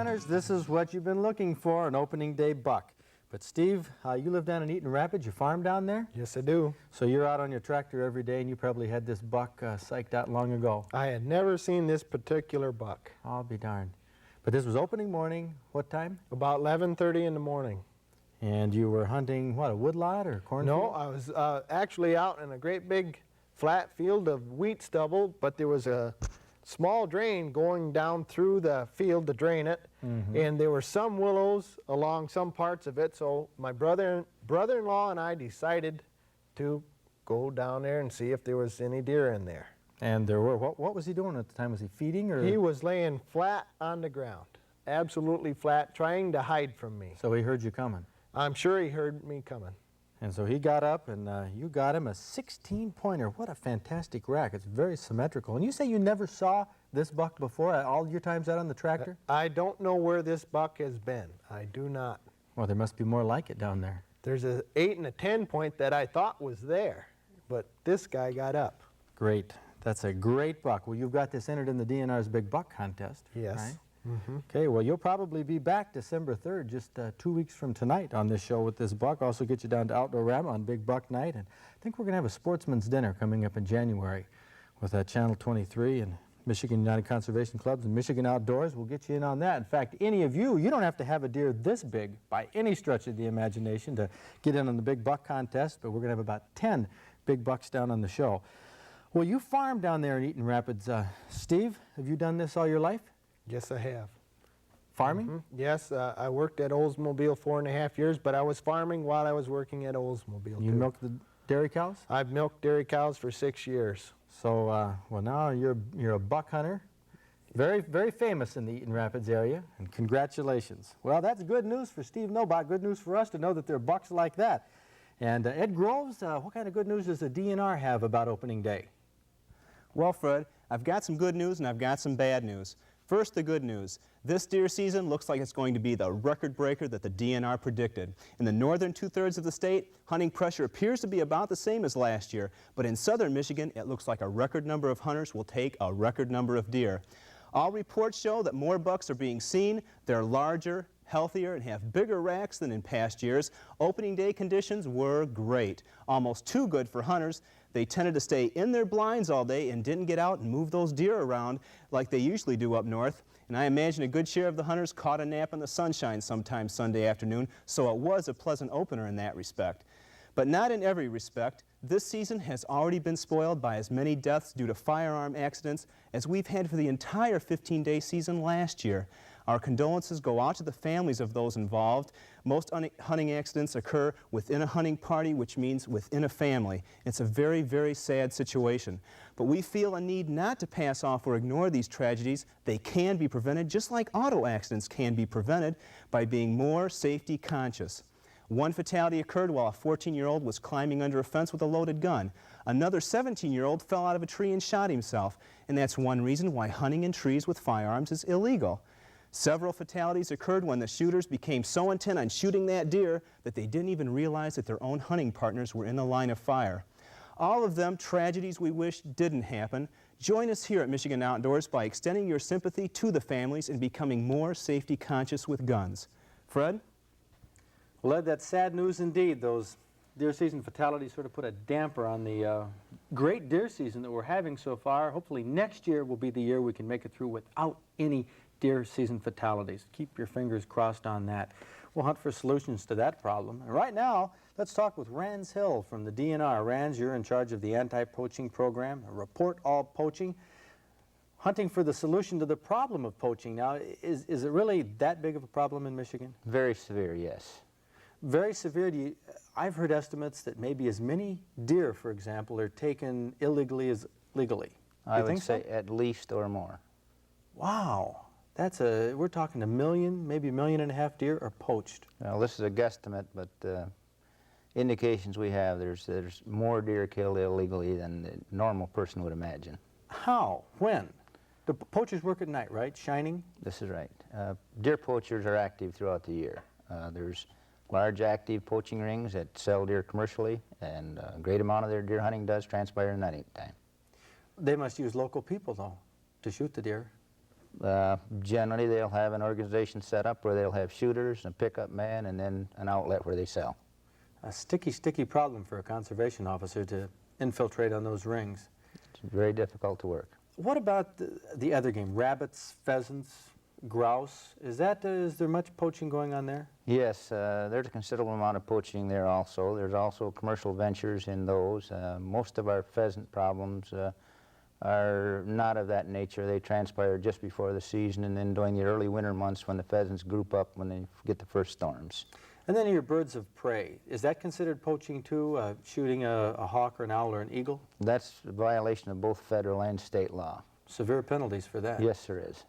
hunters, this is what you've been looking for, an opening day buck. But Steve, you live down in Eaton Rapids, you farm down there? Yes, I do. So you're out on your tractor every day and you probably had this buck psyched out long ago. I had never seen this particular buck. I'll be darned. But this was opening morning, what time? About 11:30 in the morning. And you were hunting, what, a woodlot or cornfield? No, I was actually out in a great big flat field of wheat stubble, but there was a small drain going down through the field to drain it, and there were some willows along some parts of it, so my brother-in-law and I decided to go down there and see if there was any deer in there. And there were. What was he doing at the time? Was he feeding or? He was laying flat on the ground, absolutely flat, trying to hide from me. So he heard you coming? I'm sure he heard me coming. And so he got up and you got him a 16-pointer. What a fantastic rack. It's very symmetrical. And you say you never saw this buck before, all your times out on the tractor? I don't know where this buck has been. I do not. Well, there must be more like it down there. There's an 8 and a 10 point that I thought was there, but this guy got up. Great. That's a great buck. Well, you've got this entered in the DNR's Big Buck Contest. Yes. Right? Okay, well, you'll probably be back December 3rd, just 2 weeks from tonight on this show with this buck. Also get you down to Outdoorama on Big Buck Night. And I think we're going to have a sportsman's dinner coming up in January with Channel 23 and Michigan United Conservation Clubs and Michigan Outdoors. We'll get you in on that. In fact, any of you don't have to have a deer this big by any stretch of the imagination to get in on the Big Buck Contest, but we're going to have about 10 big bucks down on the show. Well, you farm down there in Eaton Rapids. Steve, have you done this all your life? Yes, I have. Farming? Yes, I worked at Oldsmobile 4.5 years, but I was farming while I was working at Oldsmobile. You milked the dairy cows? I've milked dairy cows for 6 years. So, well, now you're a buck hunter, very, very famous in the Eaton Rapids area, and congratulations. Well, that's good news for Steve Nobot, good news for us to know that there are bucks like that. And Ed Groves, what kind of good news does the DNR have about opening day? Well, Fred, I've got some good news and I've got some bad news. First, the good news. This deer season looks like it's going to be the record breaker that the DNR predicted. In the northern two-thirds of the state, hunting pressure appears to be about the same as last year, but in southern Michigan, it looks like a record number of hunters will take a record number of deer. All reports show that more bucks are being seen, they're larger, healthier, and have bigger racks than in past years. Opening day conditions were great, almost too good for hunters. They tended to stay in their blinds all day and didn't get out and move those deer around like they usually do up north. And I imagine a good share of the hunters caught a nap in the sunshine sometime Sunday afternoon, so it was a pleasant opener in that respect. But not in every respect. This season has already been spoiled by as many deaths due to firearm accidents as we've had for the entire 15-day season last year. Our condolences go out to the families of those involved. Most hunting accidents occur within a hunting party, which means within a family. It's a very, very sad situation. But we feel a need not to pass off or ignore these tragedies. They can be prevented, just like auto accidents can be prevented, by being more safety conscious. One fatality occurred while a 14-year-old was climbing under a fence with a loaded gun. Another 17-year-old fell out of a tree and shot himself. And that's one reason why hunting in trees with firearms is illegal. Several fatalities occurred when the shooters became so intent on shooting that deer that they didn't even realize that their own hunting partners were in the line of fire. All of them tragedies we wish didn't happen. Join us here at Michigan Outdoors by extending your sympathy to the families and becoming more safety conscious with guns. Fred? Well, Ed, that's sad news indeed. Those deer season fatalities sort of put a damper on the great deer season that we're having so far. Hopefully next year will be the year we can make it through without any deer season fatalities. Keep your fingers crossed on that. We'll hunt for solutions to that problem. And right now, let's talk with Rans Hill from the DNR. Rans, you're in charge of the anti-poaching program, Report All Poaching. Hunting for the solution to the problem of poaching. Now, is it really that big of a problem in Michigan? Very severe, yes. Very severe. I've heard estimates that maybe as many deer, for example, are taken illegally as legally. I would say at least or more. Wow. We're talking 1 million, maybe 1.5 million deer are poached. Well, this is a guesstimate, but indications we have, there's more deer killed illegally than the normal person would imagine. How? When? The poachers work at night, right? Shining? This is right. Deer poachers are active throughout the year. There's large active poaching rings that sell deer commercially, and a great amount of their deer hunting does transpire in that time. They must use local people, though, to shoot the deer. Generally, they'll have an organization set up where they'll have shooters, a pickup man, and then an outlet where they sell. A sticky, sticky problem for a conservation officer to infiltrate on those rings. It's very difficult to work. What about the other game? Rabbits, pheasants, grouse? Is there much poaching going on there? Yes, there's a considerable amount of poaching there also. There's also commercial ventures in those. Most of our pheasant problems are not of that nature. They transpire just before the season and then during the early winter months when the pheasants group up when they get the first storms. And then your birds of prey, is that considered poaching too, shooting a hawk or an owl or an eagle? That's a violation of both federal and state law. Severe penalties for that. Yes, there is.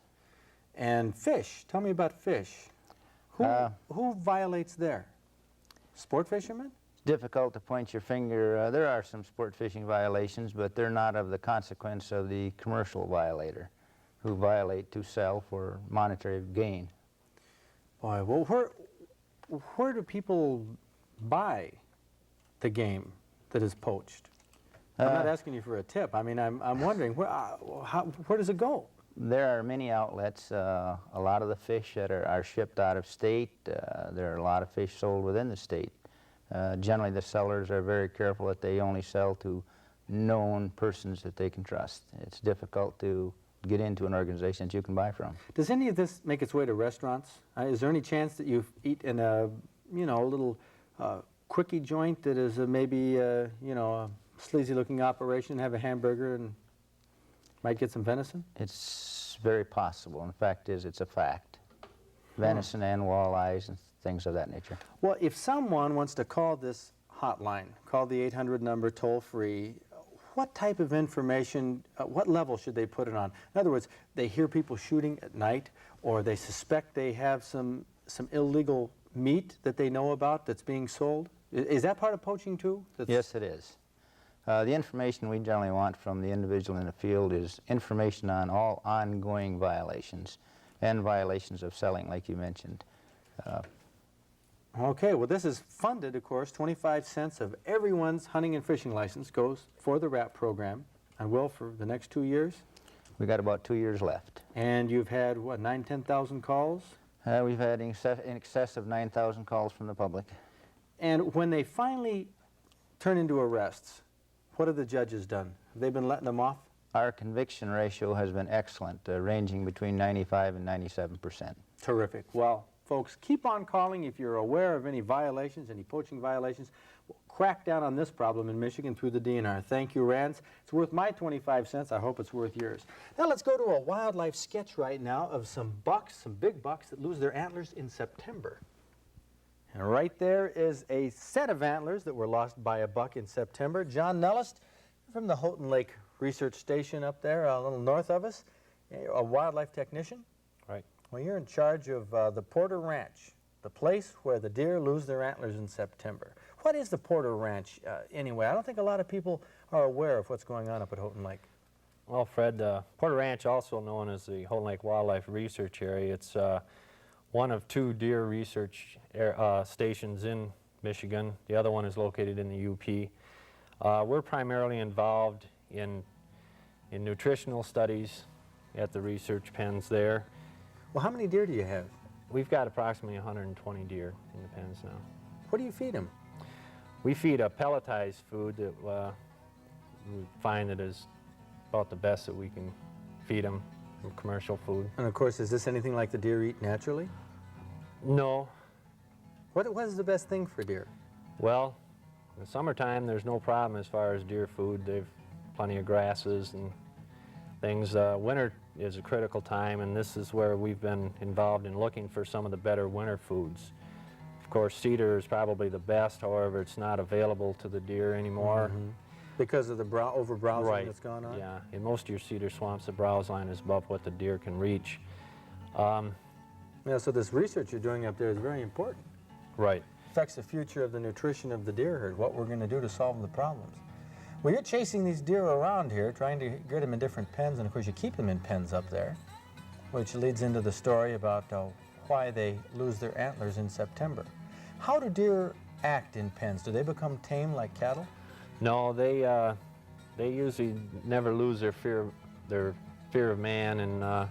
And fish, tell me about fish. Who violates there? Sport fishermen? Difficult to point your finger. There are some sport fishing violations, but they're not of the consequence of the commercial violator who violate to sell for monetary gain. Boy, well, where do people buy the game that is poached? I'm not asking you for a tip. I mean, I'm wondering, where does it go? There are many outlets. A lot of the fish that are shipped out of state, there are a lot of fish sold within the state. Generally, the sellers are very careful that they only sell to known persons that they can trust. It's difficult to get into an organization that you can buy from. Does any of this make its way to restaurants? Is there any chance that you eat in a, little quickie joint that is maybe, a sleazy-looking operation, have a hamburger and might get some venison? It's very possible. In fact, it's a fact. Venison and walleyes and things of that nature. Well, if someone wants to call this hotline, call the 800 number toll-free, what type of information, what level should they put it on? In other words, they hear people shooting at night, or they suspect they have some illegal meat that they know about that's being sold? Is that part of poaching too? Yes, it is. The information we generally want from the individual in the field is information on all ongoing violations and violations of selling, like you mentioned. Okay, well, this is funded, of course. 25 cents of everyone's hunting and fishing license goes for the RAP program, and will for the next 2 years. We got about 2 years left. And you've had, what, 10,000 calls? We've had in excess of 9,000 calls from the public. And when they finally turn into arrests, what have the judges done? Have they been letting them off? Our conviction ratio has been excellent, ranging between 95 and 97%. Terrific. Well, folks, keep on calling if you're aware of any violations, any poaching violations. We'll crack down on this problem in Michigan through the DNR. Thank you, Rands. It's worth my 25 cents. I hope it's worth yours. Now let's go to a wildlife sketch right now of some bucks, some big bucks that lose their antlers in September. And right there is a set of antlers that were lost by a buck in September. John Nullist from the Houghton Lake Research Station up there a little north of us, a wildlife technician. Right. Well, you're in charge of the Porter Ranch, the place where the deer lose their antlers in September. What is the Porter Ranch anyway? I don't think a lot of people are aware of what's going on up at Houghton Lake. Well, Fred, Porter Ranch, also known as the Houghton Lake Wildlife Research Area, it's one of 2 deer research stations in Michigan. The other one is located in the UP. We're primarily involved in nutritional studies at the research pens there. Well, how many deer do you have? We've got approximately 120 deer in the pens now. What do you feed them? We feed a pelletized food that we find that is about the best that we can feed them from commercial food. And of course, is this anything like the deer eat naturally? No. What is the best thing for deer? Well, in the summertime, there's no problem as far as deer food. They've plenty of grasses and things. Winter is a critical time, and this is where we've been involved in looking for some of the better winter foods. Of course, cedar is probably the best. However, it's not available to the deer anymore. Mm-hmm. Because of the over-browsing that's gone on? Yeah. In most of your cedar swamps, the browse line is above what the deer can reach. Yeah, so this research you're doing up there is very important. Right. Affects the future of the nutrition of the deer herd, what we're going to do to solve the problems. Well, you're chasing these deer around here, trying to get them in different pens, and of course you keep them in pens up there, which leads into the story about why they lose their antlers in September. How do deer act in pens? Do they become tame like cattle? No, they usually never lose their fear of man, and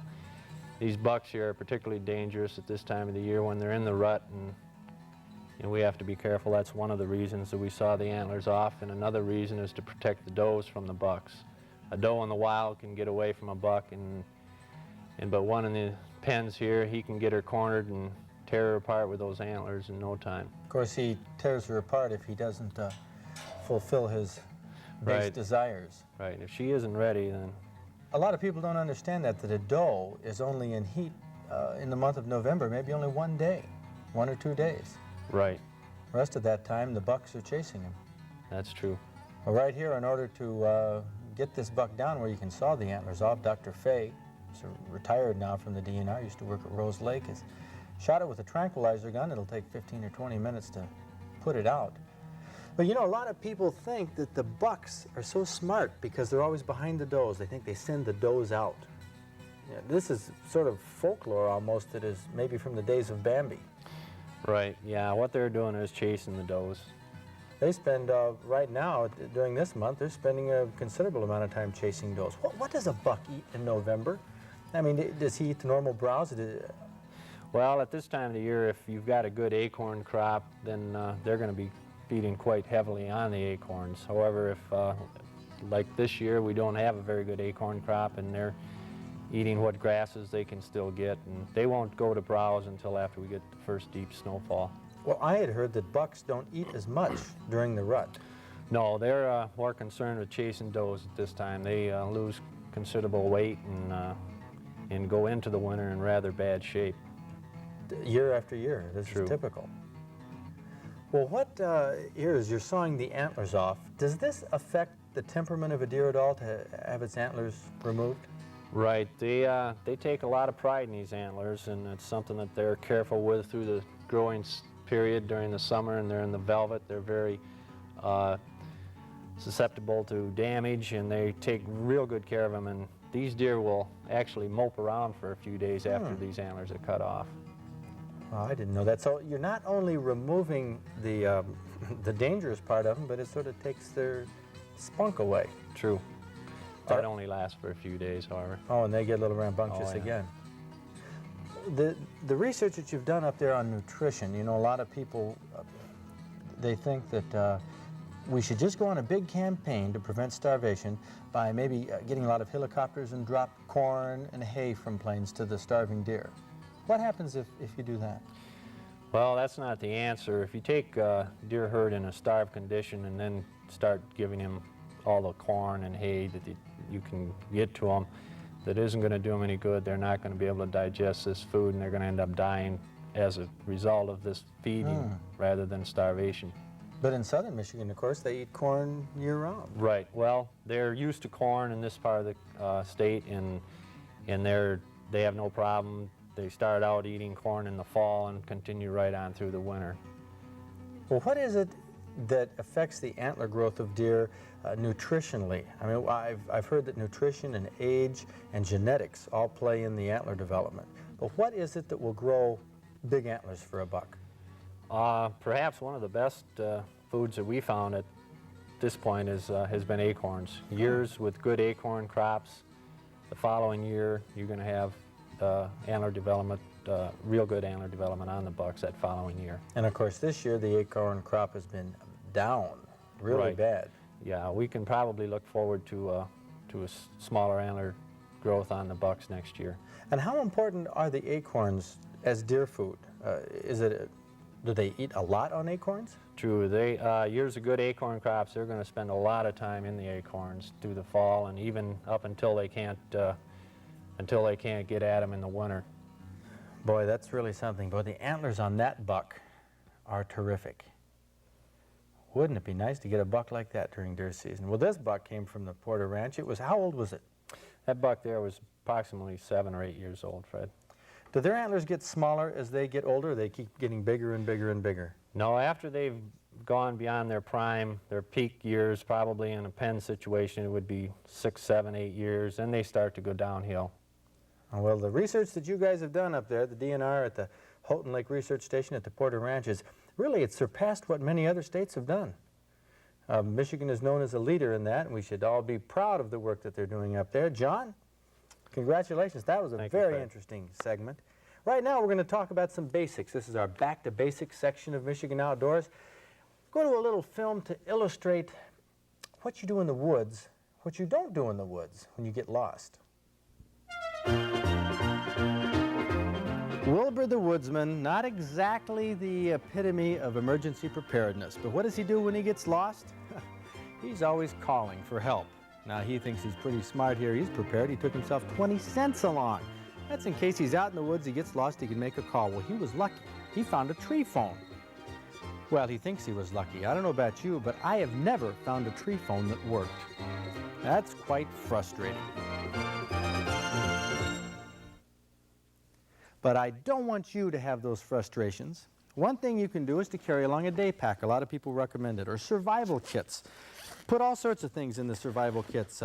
these bucks here are particularly dangerous at this time of the year when they're in the rut, and we have to be careful. That's one of the reasons that we saw the antlers off, and another reason is to protect the does from the bucks. A doe in the wild can get away from a buck, but one in the pens here, he can get her cornered and tear her apart with those antlers in no time. Of course, he tears her apart if he doesn't fulfill his base Right. desires. Right, if she isn't ready, then A lot of people don't understand that a doe is only in heat in the month of November, maybe only 1 day, 1 or 2 days. right, The rest of that time, the bucks are chasing him. that's true. Well, right here, in order to get this buck down where you can saw the antlers off, Dr. Fay, who's retired now from the DNR, used to work at Rose Lake, has shot it with a tranquilizer gun. It'll take 15 or 20 minutes to put it out. But you know, a lot of people think that the bucks are so smart because they're always behind the does. They think they send the does out. Yeah, this is sort of folklore almost that is maybe from the days of Bambi. Right, yeah, what they're doing is chasing the does. They spend, right now, during this month, they're spending a considerable amount of time chasing does. What does a buck eat in November? I mean, does he eat the normal browse? Well, at this time of the year, if you've got a good acorn crop, then they're going to be feeding quite heavily on the acorns. However, if, like this year, we don't have a very good acorn crop and they're eating what grasses they can still get, and they won't go to browse until after we get the first deep snowfall. Well, I had heard that bucks don't eat as much during the rut. No, they're more concerned with chasing does at this time. They lose considerable weight and go into the winter in rather bad shape. Year after year, this True. is typical. Well, what here is you're sawing the antlers off. Does this affect the temperament of a deer at all to have its antlers removed? Right, they take a lot of pride in these antlers, and it's something that they're careful with through the growing period during the summer, and they're in the velvet. They're very susceptible to damage, and they take real good care of them, and these deer will actually mope around for a few days after these antlers are cut off. Oh, I didn't know that. So you're not only removing the the dangerous part of them, but it sort of takes their spunk away. True. That only lasts for a few days, however. Oh, and they get a little rambunctious Oh, yeah. again. The research that you've done up there on nutrition, you know, a lot of people, they think that we should just go on a big campaign to prevent starvation by maybe getting a lot of helicopters and drop corn and hay from planes to the starving deer. What happens if you do that? Well, that's not the answer. If you take a deer herd in a starved condition and then start giving him all the corn and hay that you can get to them, that isn't going to do them any good. They're not going to be able to digest this food, and they're going to end up dying as a result of this feeding rather than starvation. But in southern Michigan, of course, they eat corn year-round. Right. Well, they're used to corn in this part of the state, and they have no problem. They start out eating corn in the fall and continue right on through the winter. Well, what is it that affects the antler growth of deer nutritionally? I mean, I've heard that nutrition and age and genetics all play in the antler development. But what is it that will grow big antlers for a buck? Perhaps one of the best foods that we found at this point has been acorns. Years with good acorn crops, the following year you're going to have antler development, real good antler development on the bucks that following year. And of course, this year the acorn crop has been down, really Right. bad. Yeah, we can probably look forward to a smaller antler growth on the bucks next year. And how important are the acorns as deer food? Do they eat a lot on acorns? True, years of good acorn crops, they're going to spend a lot of time in the acorns through the fall and even up until they can't get at them in the winter. Boy, that's really something. Boy, the antlers on that buck are terrific. Wouldn't it be nice to get a buck like that during deer season? Well, this buck came from the Porter Ranch. How old was it? That buck there was approximately 7 or 8 years old, Fred. Do their antlers get smaller as they get older, or they keep getting bigger and bigger and bigger? No, after they've gone beyond their prime, their peak years, probably in a pen situation, it would be 6, 7, 8 years, then they start to go downhill. Well, the research that you guys have done up there at the DNR, at the Houghton Lake Research Station, at the Porter Ranch, it's surpassed what many other states have done. Michigan is known as a leader in that, and we should all be proud of the work that they're doing up there. John? Congratulations. That was a Thank you, very Fred. interesting segment. Right now, we're going to talk about some basics. This is our Back to Basics section of Michigan Outdoors. Go to a little film to illustrate what you do in the woods, what you don't do in the woods when you get lost. Wilbur the Woodsman, not exactly the epitome of emergency preparedness, but what does he do when he gets lost? He's always calling for help. Now, he thinks he's pretty smart here. He's prepared. He took himself 20 cents along. That's in case he's out in the woods, he gets lost, he can make a call. Well, he was lucky. He found a tree phone. Well, he thinks he was lucky. I don't know about you, but I have never found a tree phone that worked. That's quite frustrating. But I don't want you to have those frustrations. One thing you can do is to carry along a day pack. A lot of people recommend it. Or survival kits. Put all sorts of things in the survival kits.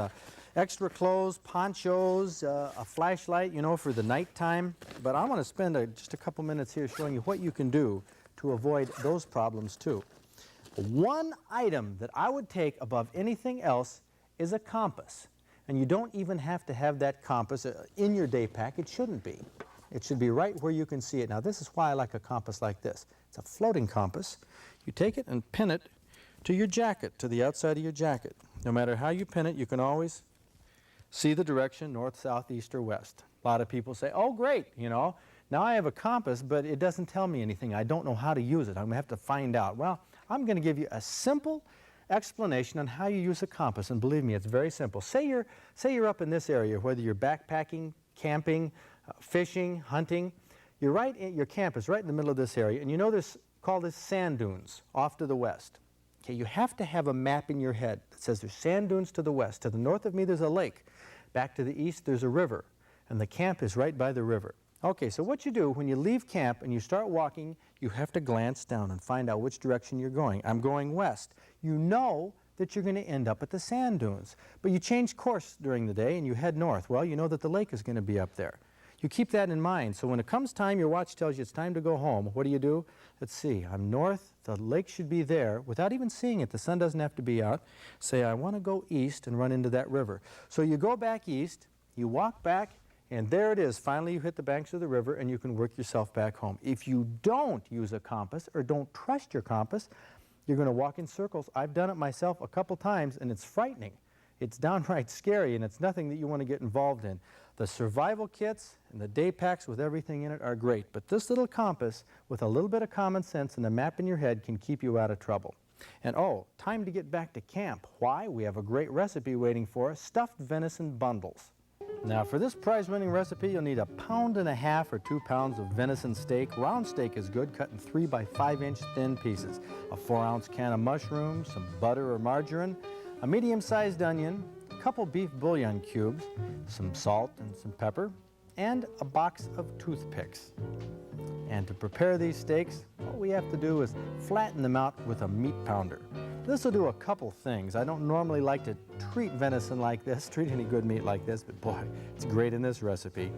Extra clothes, ponchos, a flashlight, you know, for the nighttime. But I want to spend just a couple minutes here showing you what you can do to avoid those problems too. One item that I would take above anything else is a compass. And you don't even have to have that compass in your day pack. It shouldn't be. It should be right where you can see it. Now, this is why I like a compass like this. It's a floating compass. You take it and pin it to your jacket, to the outside of your jacket. No matter how you pin it, you can always see the direction, north, south, east, or west. A lot of people say, oh, great, you know, now I have a compass, but it doesn't tell me anything. I don't know how to use it. I'm going to have to find out. Well, I'm going to give you a simple explanation on how you use a compass, and believe me, it's very simple. Say you're up in this area, whether you're backpacking, camping, fishing, hunting. Your camp is right in the middle of this area, and you know call this sand dunes off to the west. Okay, you have to have a map in your head that says there's sand dunes to the west. To the north of me, there's a lake. Back to the east, there's a river, and the camp is right by the river. Okay, so what you do when you leave camp and you start walking, you have to glance down and find out which direction you're going. I'm going west. You know that you're going to end up at the sand dunes, but you change course during the day and you head north. Well, you know that the lake is going to be up there. You keep that in mind. So when it comes time, your watch tells you it's time to go home. What do? Let's see. I'm north. The lake should be there. Without even seeing it, the sun doesn't have to be out. Say, I want to go east and run into that river. So you go back east, you walk back, and there it is. Finally, you hit the banks of the river, and you can work yourself back home. If you don't use a compass or don't trust your compass, you're going to walk in circles. I've done it myself a couple times, and it's frightening. It's downright scary, and it's nothing that you want to get involved in. The survival kits and the day packs with everything in it are great, but this little compass with a little bit of common sense and a map in your head can keep you out of trouble. And oh, time to get back to camp. Why? We have a great recipe waiting for us, stuffed venison bundles. Now, for this prize-winning recipe, you'll need 1.5 pounds or 2 pounds of venison steak. Round steak is good, cut in 3 by 5 inch thin pieces. A 4-ounce can of mushrooms, some butter or margarine, a medium-sized onion, a couple beef bouillon cubes, some salt and some pepper, and a box of toothpicks. And to prepare these steaks, all we have to do is flatten them out with a meat pounder. This will do a couple things. I don't normally like to treat venison like this, treat any good meat like this, but boy, it's great in this recipe.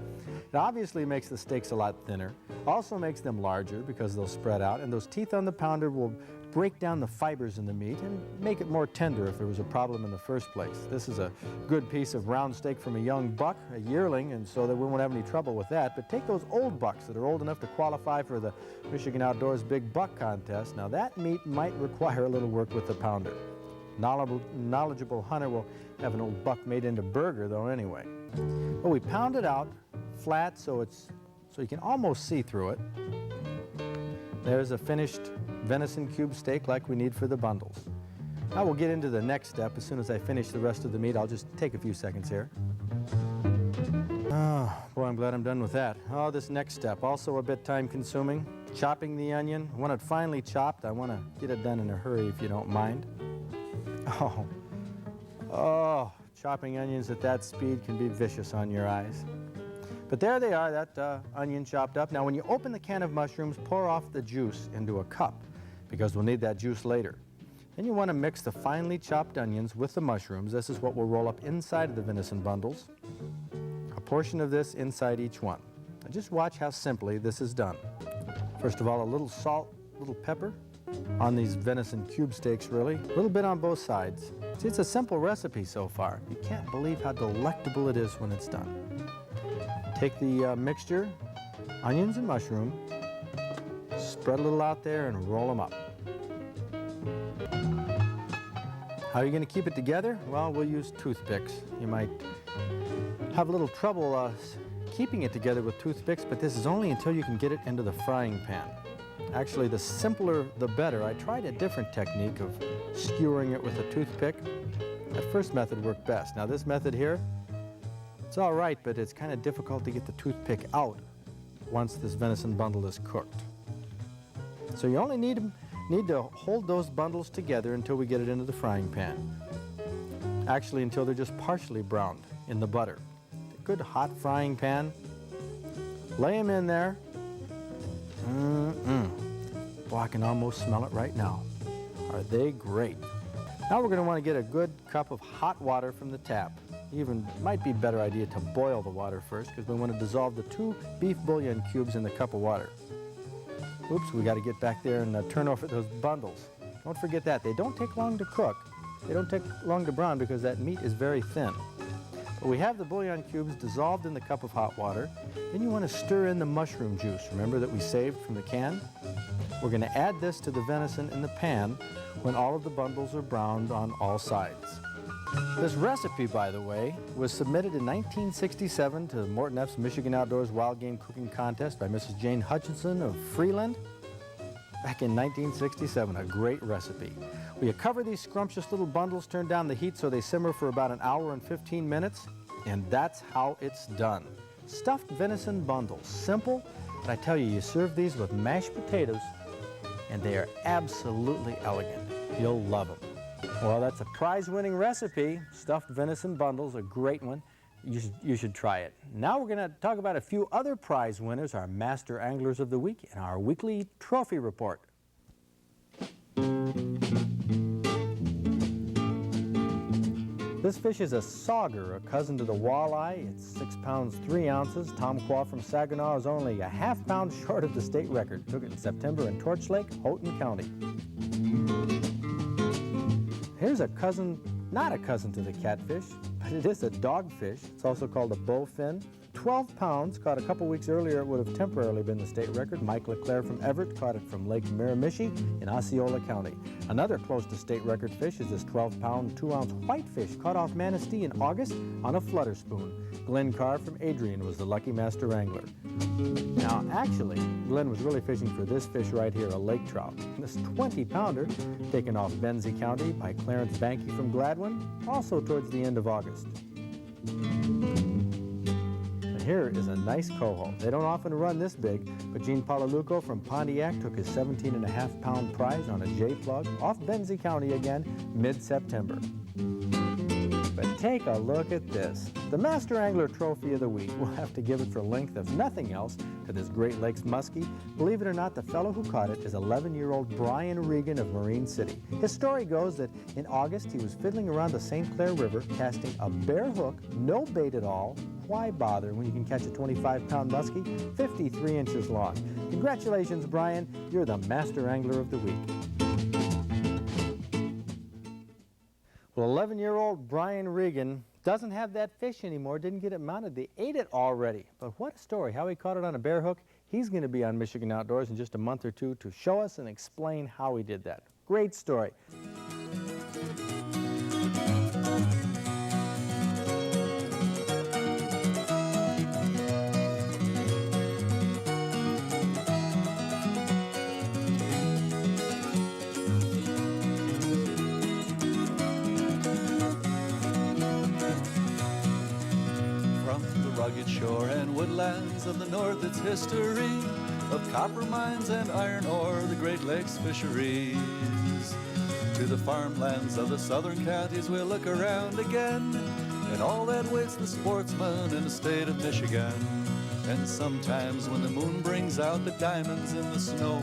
It obviously makes the steaks a lot thinner, also makes them larger because they'll spread out, and those teeth on the pounder will break down the fibers in the meat and make it more tender if there was a problem in the first place. This is a good piece of round steak from a young buck, a yearling, and so that we won't have any trouble with that. But take those old bucks that are old enough to qualify for the Michigan Outdoors Big Buck Contest. Now that meat might require a little work with the pounder. Knowledgeable hunter will have an old buck made into burger though anyway. But we pound it out flat so you can almost see through it. There's a finished venison cube steak like we need for the bundles. Now we'll get into the next step. As soon as I finish the rest of the meat, I'll just take a few seconds here. Oh, boy, I'm glad I'm done with that. Oh, this next step, also a bit time consuming. Chopping the onion. When it's finally chopped, I want to get it done in a hurry if you don't mind. Oh, chopping onions at that speed can be vicious on your eyes. But there they are, that onion chopped up. Now when you open the can of mushrooms, pour off the juice into a cup because we'll need that juice later. Then you want to mix the finely chopped onions with the mushrooms. This is what we'll roll up inside of the venison bundles. A portion of this inside each one. Now just watch how simply this is done. First of all, a little salt, a little pepper on these venison cube steaks really. A little bit on both sides. See, it's a simple recipe so far. You can't believe how delectable it is when it's done. Take the mixture, onions and mushroom, spread a little out there and roll them up. How are you going to keep it together? Well, we'll use toothpicks. You might have a little trouble keeping it together with toothpicks, but this is only until you can get it into the frying pan. Actually, the simpler the better. I tried a different technique of skewering it with a toothpick. That first method worked best. Now this method here, it's all right, but it's kind of difficult to get the toothpick out once this venison bundle is cooked. So you only need to hold those bundles together until we get it into the frying pan. Actually, until they're just partially browned in the butter. A good hot frying pan. Lay them in there. Boy, I can almost smell it right now. Are they great? Now we're going to want to get a good cup of hot water from the tap. Even might be a better idea to boil the water first, because we want to dissolve the 2 beef bouillon cubes in the cup of water. Oops, we got to get back there and turn over those bundles. Don't forget that. They don't take long to cook. They don't take long to brown because that meat is very thin. But we have the bouillon cubes dissolved in the cup of hot water. Then you want to stir in the mushroom juice, remember, that we saved from the can? We're going to add this to the venison in the pan when all of the bundles are browned on all sides. This recipe, by the way, was submitted in 1967 to Morton F's Michigan Outdoors Wild Game Cooking Contest by Mrs. Jane Hutchinson of Freeland back in 1967. A great recipe. We cover these scrumptious little bundles, turn down the heat so they simmer for about 1 hour and 15 minutes, and that's how it's done. Stuffed venison bundles. Simple, but I tell you, you serve these with mashed potatoes, and they are absolutely elegant. You'll love them. Well, that's a prize-winning recipe. Stuffed venison bundles, a great one. You should try it. Now we're going to talk about a few other prize winners, our Master Anglers of the Week, in our weekly trophy report. This fish is a sauger, a cousin to the walleye. It's 6 pounds 3 ounces. Tom Quaw from Saginaw is only a ½ pound short of the state record. Took it in September in Torch Lake, Houghton County. Here's a cousin, not a cousin to the catfish, but it is a dogfish. It's also called a bowfin. 12 pounds, caught a couple weeks earlier. It would have temporarily been the state record. Mike LeClaire from Everett caught it from Lake Miramichi in Osceola County. Another close to state record fish is this 12-pound, 2-ounce whitefish caught off Manistee in August on a flutter spoon. Glenn Carr from Adrian was the lucky master angler. Now, actually, Glenn was really fishing for this fish right here, a lake trout. This 20-pounder, taken off Benzie County by Clarence Banky from Gladwin, also towards the end of August. Here is a nice coho. They don't often run this big, but Gene Palaluco from Pontiac took his 17.5-pound prize on a J-plug off Benzie County again mid-September. But take a look at this. The Master Angler Trophy of the Week. We'll have to give it for length of nothing else to this Great Lakes muskie. Believe it or not, the fellow who caught it is 11-year-old Brian Regan of Marine City. His story goes that in August he was fiddling around the St. Clair River casting a bare hook, no bait at all. Why bother when you can catch a 25-pound muskie 53 inches long? Congratulations, Brian. You're the Master Angler of the Week. Well, 11-year-old Brian Regan doesn't have that fish anymore, didn't get it mounted. They ate it already. But what a story, how he caught it on a bare hook. He's going to be on Michigan Outdoors in just a month or two to show us and explain how he did that. Great story. Shore and woodlands of the north, its history of copper mines and iron ore, the Great Lakes fisheries. To the farmlands of the southern counties we'll look around again, and all that waits the sportsman in the state of Michigan. And sometimes when the moon brings out the diamonds in the snow,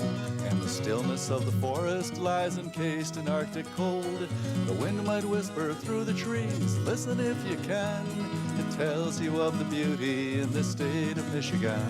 and the stillness of the forest lies encased in Arctic cold, the wind might whisper through the trees, listen if you can. It tells you of the beauty in the state of Michigan.